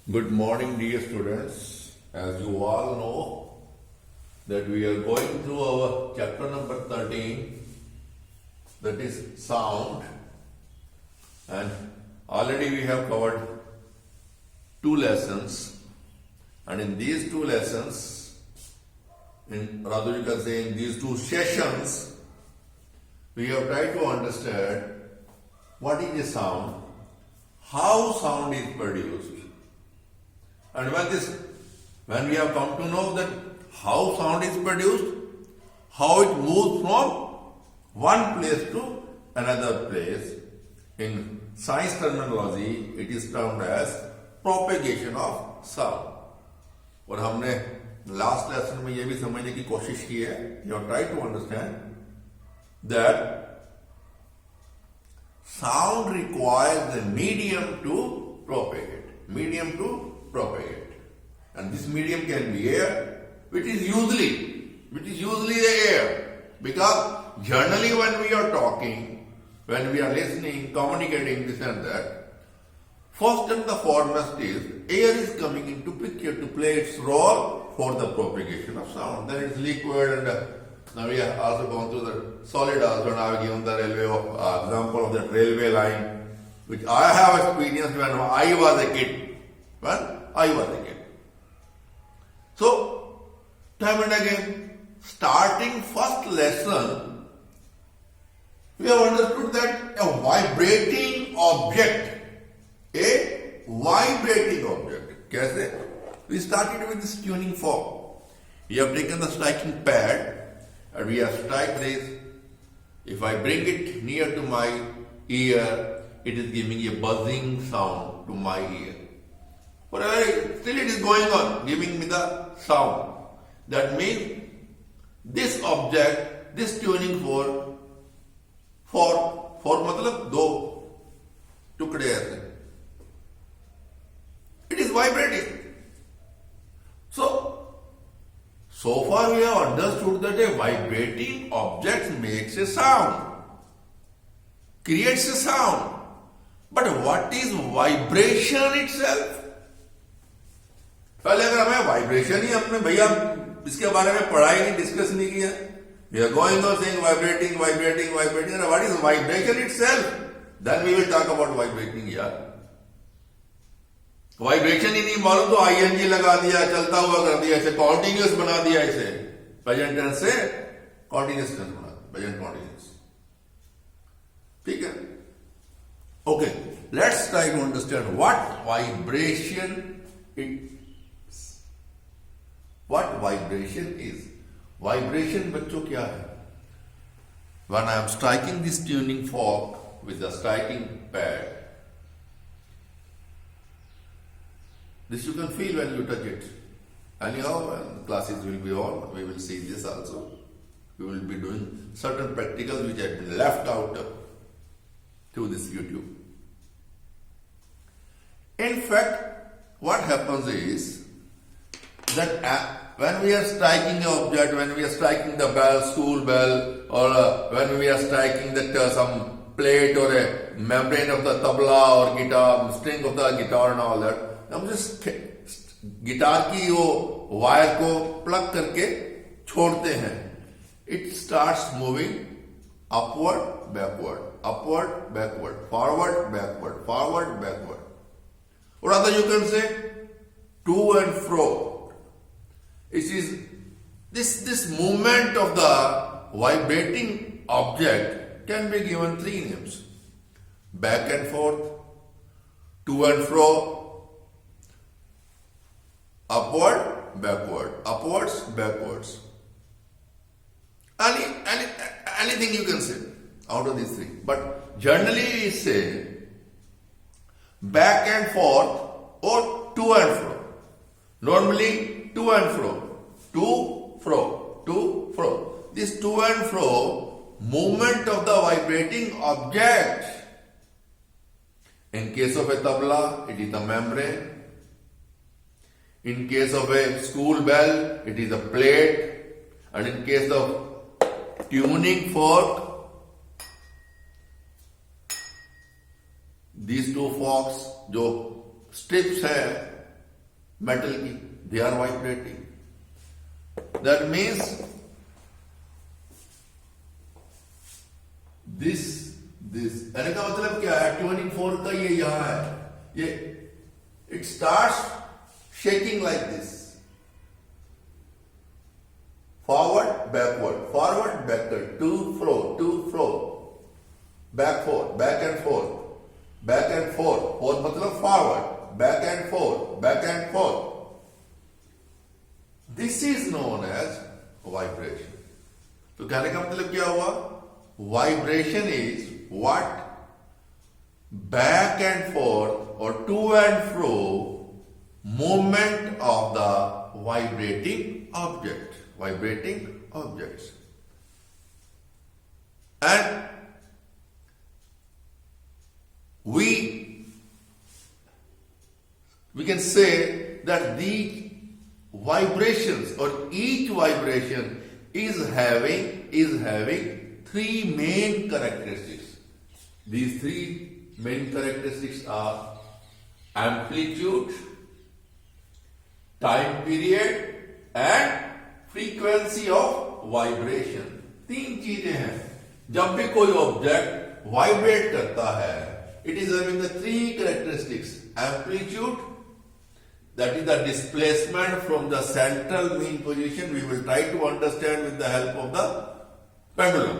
Good morning, dear students. As you all know, that we are going through our chapter number 13, that is sound, and already we have covered two lessons, and in these two lessons, rather you can say in these two sessions, we have tried to understand what is a sound, how sound is produced. And when we have come to know that how sound is produced, how it moves from one place to another place, in science terminology, it is termed as propagation of sound. और हमने last lesson में ये भी समझने की कोशिश की है, you have tried to understand that sound requires a medium to propagate. And this medium can be air, which is usually the air. Because generally when we are talking, when we are listening, communicating, this and that, first and the foremost is air is coming into picture to play its role for the propagation of sound. Then it's liquid, and now we have also gone through the solid also. Now I given the railway example of the railway line, which I have experienced when I was a kid. So, time and again, starting first lesson, we have understood that a vibrating object. कैसे? We started with this tuning fork. We have taken the striking pad and we have struck this. If I bring it near to my ear, it is giving a buzzing sound to my ear. Still it is going on, giving me the sound. That means this object, this tuning fork मतलब दो टुकड़े ऐसे. It is vibrating. So far we have understood that a vibrating object makes a sound, creates a sound. But what is vibration itself? पहले अगर हमें vibration ही हमने भैया इसके बारे में पढ़ा ही नहीं, डिस्कस नहीं किया. We are going on saying vibrating. And what is vibration itself? Then we will talk about vibrating यार. वाइब्रेशन ही नहीं मालूम तो आईएनजी लगा दिया, चलता हुआ कर दिया, इसे कॉन्टिन्यूस बना दिया, इसे प्रेजेंट टेंस से कॉन्टिन्यूस टेंस बना दिया, प्रेजेंट कॉन्टिन्यूस. ठीक है? Okay, let's try to understand what vibration is. Vibration बच्चों क्या है? When I am striking this tuning fork with the striking pad, this you can feel when you touch it. Anyhow, when classes will be on, we will see this also. We will be doing certain practicals which have been left out to this YouTube. In fact, what happens is that when we are striking an object, when we are striking the bell, school bell, or when we are striking some plate or a membrane of the tabla or guitar, string of the guitar and all that, हम just guitar की वो wire को plug करके छोड़ते हैं. It starts moving upward, backward, forward, backward. Or rather you can say to and fro. It is this movement of the vibrating object can be given three names: back and forth, to and fro, upward, backwards. Anything you can say out of these three. But generally we say back and forth or to and fro. Normally to and fro. This to and fro movement of the vibrating object. In case of a tabla, it is a membrane. In case of a school bell, it is a plate. And in case of tuning fork, these two forks जो strips है metal की, they are vibrating. That means this कहने का मतलब क्या है, tuning fork का ये यहां है, ये it starts shaking like this, forward backward, to fro, back and forth, forth मतलब forward, back and forth. This is known as vibration. तो कहने का मतलब क्या हुआ, vibration is what back and forth or to and fro movement of the vibrating objects. And we can say that the vibrations or each vibration is having three main characteristics. These three main characteristics are amplitude, time period and frequency of vibration. तीन चीजें हैं. जब भी कोई object vibrate करता है, it is having the three characteristics. Amplitude, that is the displacement from the central mean position. We will try to understand with the help of the pendulum.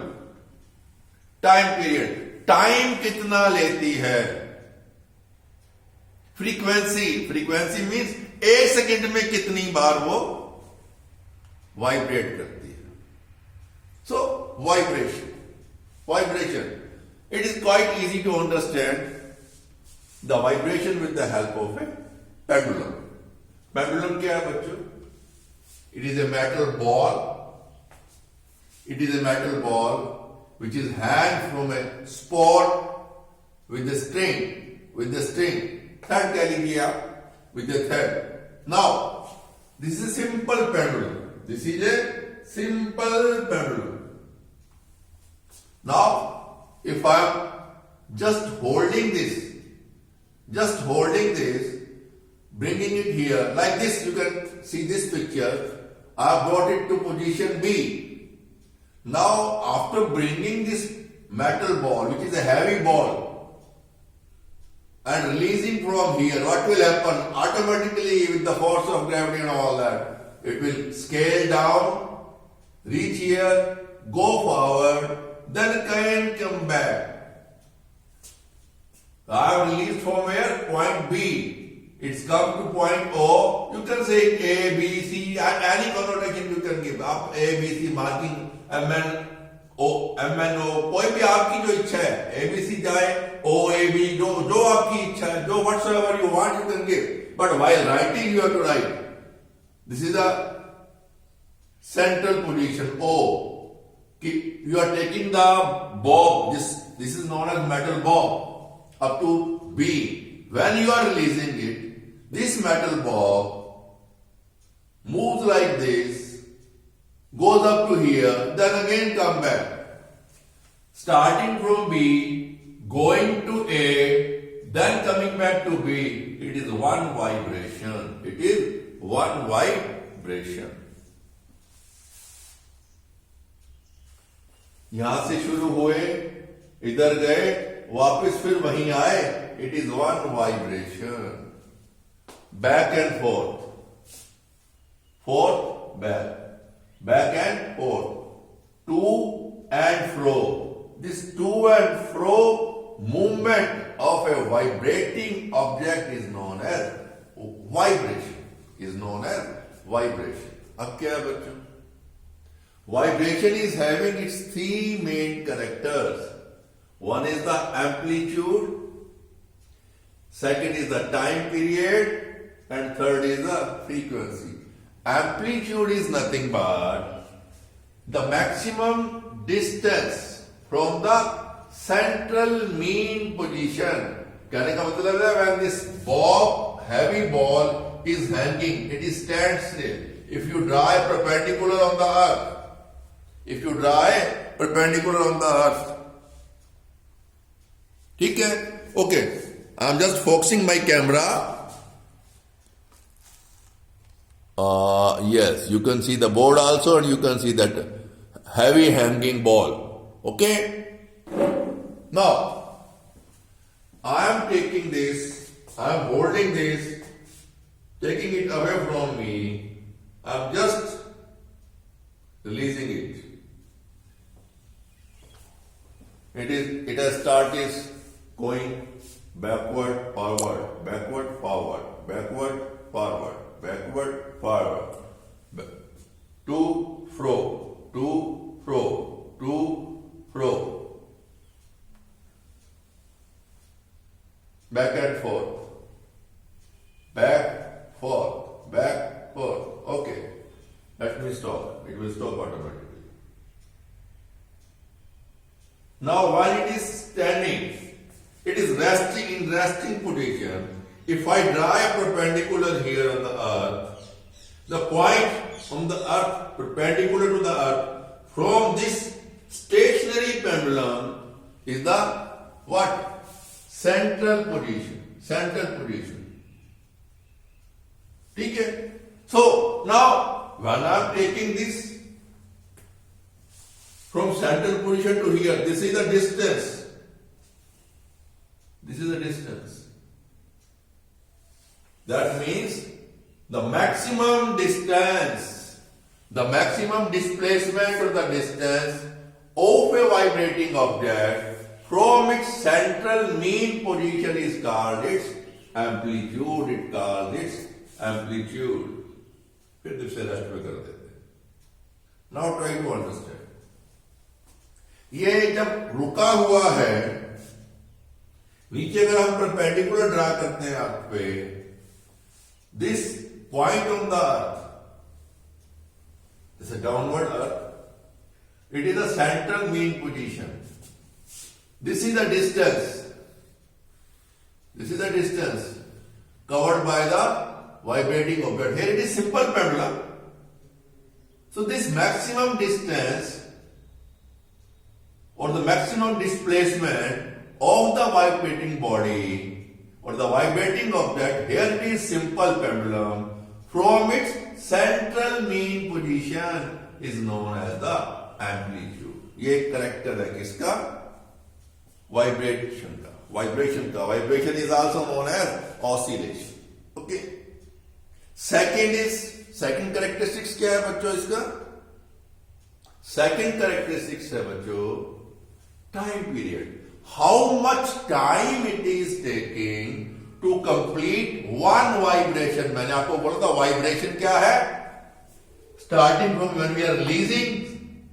Time period, time कितना लेती है. Frequency means एक second में कितनी बार वो vibrate करती है. So vibration it is quite easy to understand the vibration with the help of a pendulum. Pendulum क्या है बच्चों? It is a metal ball which is hanged from a spot with the string, thread कह लीजिए आप, with the thread. Now, this is a simple pendulum. Now, if I am just holding this, bringing it here, like this, you can see this picture, I have brought it to position B. Now, after bringing this metal ball, which is a heavy ball, and releasing from here, what will happen? Automatically, with the force of gravity and all that, it will scale down, reach here, go forward, then again come back. I have released from here, point B. It's come to point O. You can say A, B, C, and any connotation you can give. Up A, B, C marking. MNO, कोई भी आपकी जो इच्छा है, ABC जाए, OAB, जो आपकी इच्छा है, जो whatsoever you want you can give. But while writing you have to write. This is the central position O. You are taking the bob. This is known as metal bob up to B. When you are releasing it, this metal bob moves like this. Goes up to here, then again come back. Starting from B, going to A, then coming back to B. It is one vibration. यहां से शुरू हुए, इधर गए, वापस फिर वहीं आए. It is one vibration. Back and forth. Back and forth, to and fro. This to and fro movement of a vibrating object is known as vibration. अब क्या है बच्चों? Vibration is having its three main characters. One is the amplitude, second is the time period, and third is the frequency. Amplitude is nothing but the maximum distance from the central mean position. कहने का मतलब है when this heavy ball is hanging, it is stand still. If you draw a perpendicular on the earth, ठीक है? Okay, I am just focusing my camera. Yes, you can see the board also, and you can see that heavy hanging ball. Okay? Now, I am taking this, I am holding this, taking it away from me, I am just releasing it. It has started going backward, forward, backward, forward, backward, forward, backward, forward, to, fro, to, fro, to, fro, back and forth, back, forth, back, forth. Okay, let me stop. It will stop automatically. Now, while it is standing, it is resting in resting position. If I draw a perpendicular here on the earth, the point on the earth perpendicular to the earth from this stationary pendulum is the what? Central position. Central position. Okay? So now when I am taking this from central position to here, this is the distance. This is the distance. That means the maximum distance, the maximum displacement or the distance of a vibrating object from its central mean position is called its amplitude. It called its amplitude. फिर दूसरे rest में कर देते हैं. Now try to understand. ये जब रुका हुआ है, नीचे अगर हम परपेंडिकुलर ड्रा करते हैं अर्थ पे, this point on the earth, this is a downward earth, it is the central mean position. This is the distance. This is the distance covered by the vibrating object. Here it is simple pendulum. So this maximum distance or the maximum displacement of the vibrating body or the vibrating object, here it is simple pendulum, from its central mean position is known as the amplitude. ये एक character है किसका? Vibration का. Vibration is also known as oscillation. Okay. Second characteristics क्या है बच्चों इसका? Second characteristics है बच्चों time period. How much time it is taking to complete one vibration? मैंने आपको बोला था vibration क्या है? Starting from when we are releasing,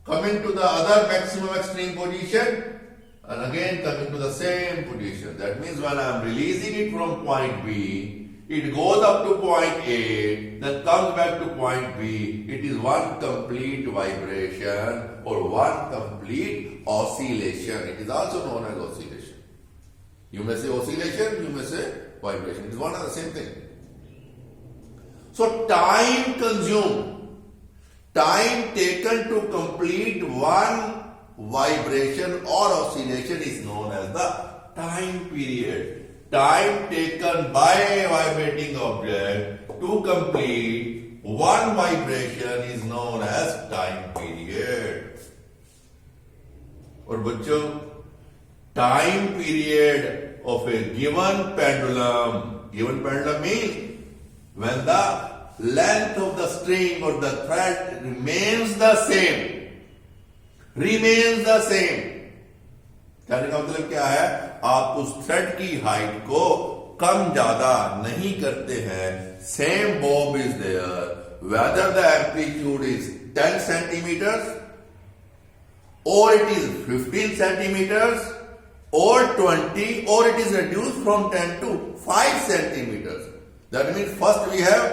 coming to the other maximum extreme position, and again coming to the same position. That means when I am releasing it from point B, it goes up to point A, then comes back to point B. It is one complete vibration or one complete oscillation. It is also known as oscillation. You may say oscillation, you may say vibration. It is one and the same thing. So time consumed, time taken to complete one vibration or oscillation is known as the time period. Time taken by a vibrating object to complete one vibration is known as time period. और बच्चों, time period of a given pendulum means when the length of the string or the thread remains the same. कहने का मतलब क्या है? आप उस thread की हाइट को कम ज्यादा नहीं करते हैं. Same bob is there whether the amplitude is 10 centimeters or it is 15 centimeters or 20 or it is reduced from 10 to 5 centimeters. That means first we have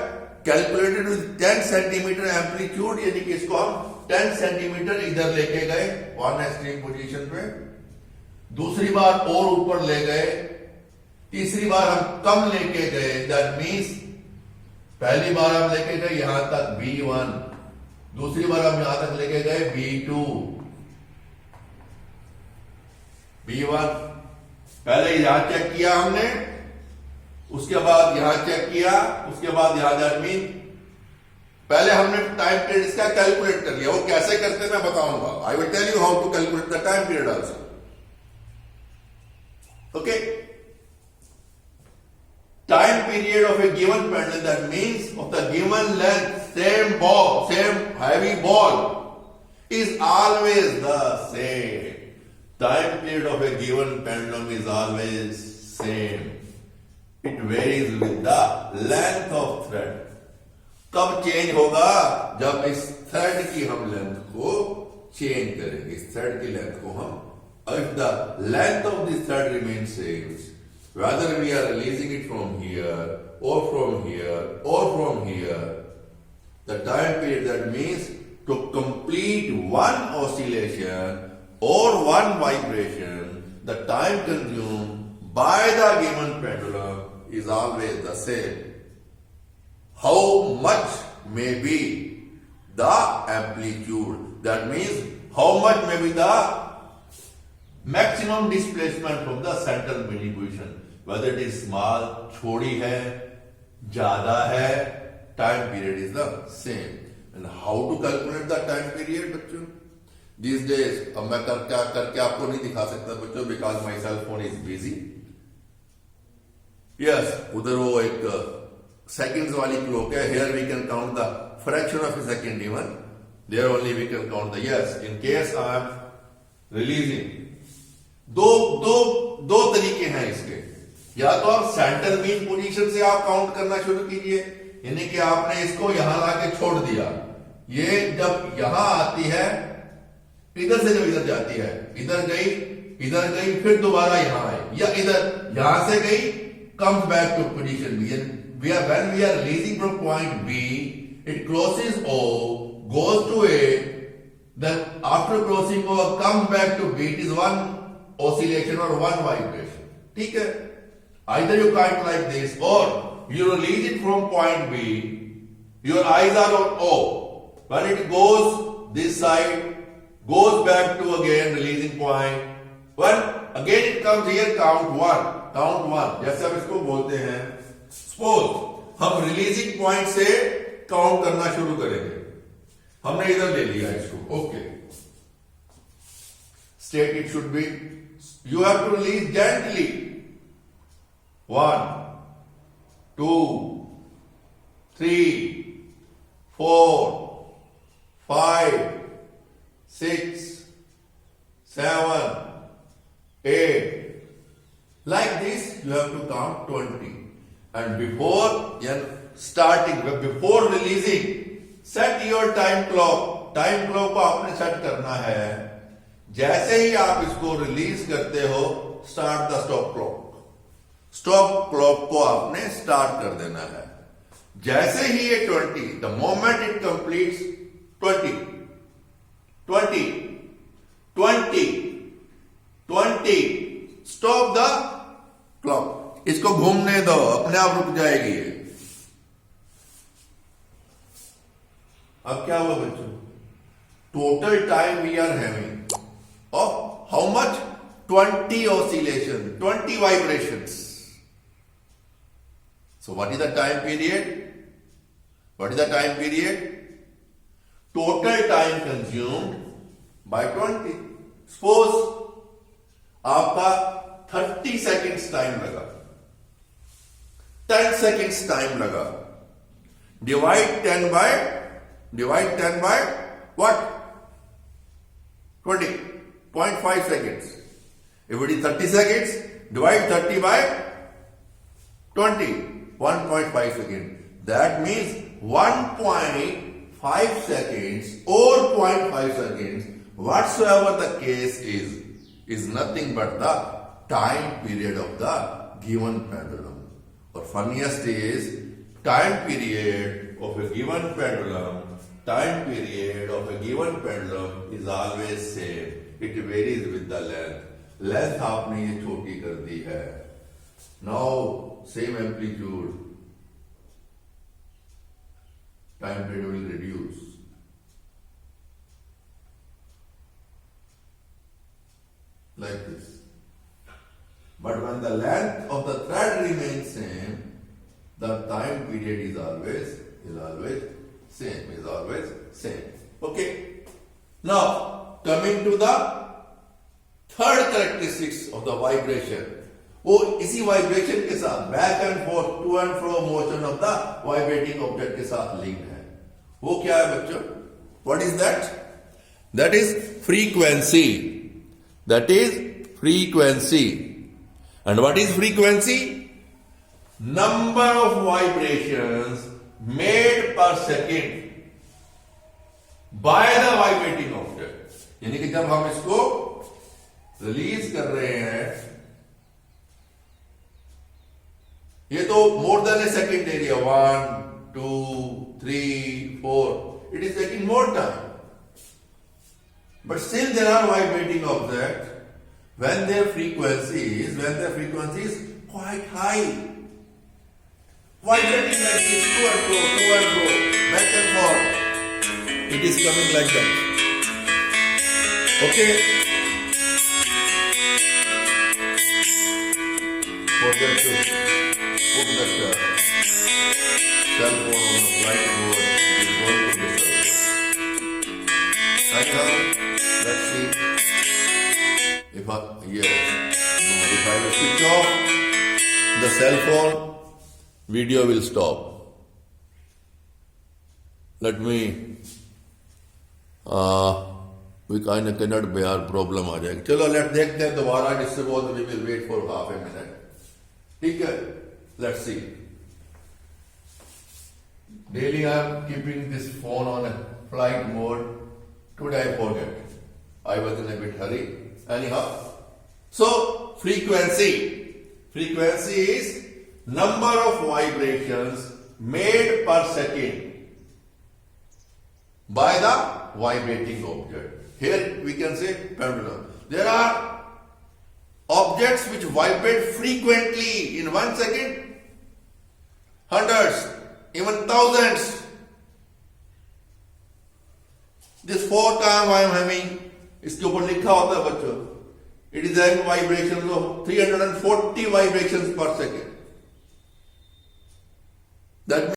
calculated with 10 centimeter amplitude, यानी कि इसको हम 10 centimetre इधर लेके गए one extreme position पे, दूसरी बार और ऊपर ले गए, तीसरी बार हम कम लेके गए. दैट मीन्स पहली बार हम लेके गए यहां तक B1, दूसरी बार हम यहां तक लेके गए B2, B1. पहले यहां चेक किया हमने, उसके बाद यहां चेक किया, उसके बाद यहां. दैट मीन पहले हमने टाइम पीरियड इसका कैलकुलेट कर लिया, वो कैसे करते मैं बताऊंगा। I will tell you how to calculate the time period also. Okay, time period of a given pendulum, that means of the given length, same ball, same heavy ball, is always the same. Time period of a given pendulum is always same. It varies with the length of thread. कब change होगा? जब इस thread की हम length को change करेंगे, इस thread की लेंथ को हम, if the length of this thread remains same, whether we are releasing it from here or from here or from here, the time period, that means to complete one oscillation or one vibration, the time consumed by the given pendulum is always the same. How much may be the amplitude, that means how much may be the maximum displacement from the central midi position, whether it is small, छोड़ी है, ज्यादा है, time period is the same. And how to calculate the time period बच्चों? These days, अब मैं करके आपको नहीं दिखा सकता बच्चों, because my cell phone is busy. Yes, उधर वो एक seconds वाली क्लॉक है. Here we can count the fraction of a second even. There only we can count the, yes, in case I am releasing. दो तरीके हैं इसके. या तो आप सेंटर मीन पोजीशन से आप काउंट करना शुरू कीजिए, यानी कि आपने इसको यहां लाके छोड़ दिया, ये जब यहां आती है, इधर से जब इधर जाती है, इधर गई फिर दोबारा यहां आई, या इधर यहां से गई, comes back to position B. When we are releasing from point B, it crosses O, goes to A, then after crossing O comes back to B. It is one oscillation or one vibration. ठीक है? Either you count like this, or you release it from point B. Your eyes are on O. When it goes this side, goes back to again releasing point. When again it comes here, count one. जैसे हम इसको बोलते हैं, suppose हम releasing point से count करना शुरू करेंगे. हमने इधर ले लिया इसको. Okay, state it should be, you have to release gently. 1, 2, 3, 4, 5, 6, 7, 8. Like this, you have to count 20. And before releasing, set your time clock. Time clock को आपने सेट करना है. जैसे ही आप इसको रिलीज करते हो, start the stop clock. Stop clock को आपने स्टार्ट कर देना है. जैसे ही ये 20, the moment it completes 20, 20, 20, 20, stop the clock. इसको घूमने दो, अपने आप रुक जाएगी ये. अब क्या हुआ बच्चों? Total time we are having of how much? 20 oscillation, 20 vibrations. So what is the time period? What is the time period? Total time consumed by 20. Suppose आपका 30 seconds टाइम लगा, 10 seconds टाइम लगा. Divide 10 by what? 20. 0.5 seconds. If it is 30 seconds, divide 30 by 20. 1.5 seconds. That means 1.5 seconds or 0.5 seconds, whatsoever the case is nothing but the time period of the given pendulum. Or funniest is, time period of a given pendulum is always same. It varies with the length. Length आपने ये छोटी कर दी है. Now same amplitude, time period will reduce. Like this. But when the length of the thread remains same, the time period is always same, is always same. Okay. Now, coming to the third characteristics of the vibration. वो इसी vibration के साथ back and forth to and fro motion of the vibrating object के साथ link है. वो क्या है बच्चों? What is that? That is frequency. That is frequency. And what is frequency? Number of vibrations made per second by the vibrating object. यानी कि जब हम इसको रिलीज कर रहे हैं, ये तो more than A second area, 1, 2, 3, 4, it is taking more time. But still there are vibrating objects when their frequency is quite high. Vibrating like this, to and fro, back and forth. It is coming like that. Okay? Forget to put that cell phone on the flight mode. It is going to disturb. Anyhow, let's see. If I will switch off the cell phone, video will stop. Let me we kind of cannot bear problem आ जाएगी. चलो late देखते हैं दोबारा जिससे बहुत we will wait for half a minute. ठीक है, let's see. Daily I am keeping this phone on a flight mode. Today I forget. I was in a bit hurry. Anyhow, so frequency is number of vibrations made per second by the vibrating object. Here we can say pendulum. There are objects which vibrate frequently in 1 second, hundreds, even thousands. This 4 time I am having, इसके ऊपर लिखा होता है बच्चों, it is having vibrations of 340 vibrations per second. That